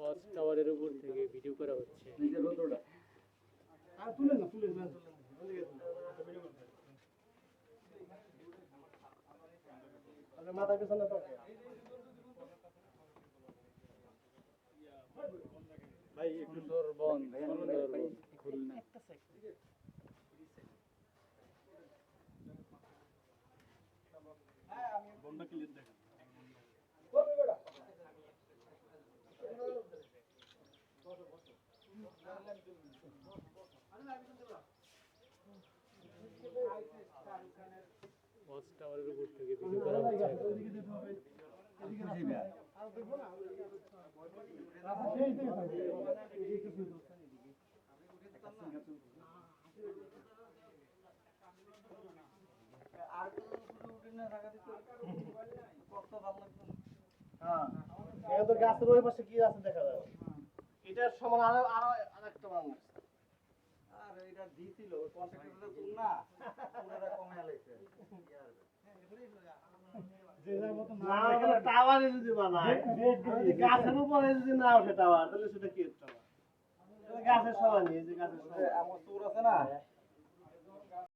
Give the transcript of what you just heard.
Watch টাওয়ারের উপর থেকে ভিডিও করা হচ্ছে। মাথা পিছনে তো ভাই একটু সুন্দরবন সুন্দরবন খুলনা। বন্ধ ক্লিয়ার দেখেন ওয়াচ টাওয়ারের উপর থেকে ভিডিও করা হচ্ছে। হ্যাঁ তো গাছের ওই পাশে কি আছে দেখা যাবে এটার সমান আরো আরেকটা মানুষ আর এটা দিছিল কন্ট্রাক্টরটা তুল না পুরোটা কমে আলাইছে টাওয়ারে যদি বানায় গাছের উপরে যদি না ওঠে টাওয়ার তাহলে সেটা কি টাওয়ার গাছের সমানই যে গাছের সমান আমার চোর আছে না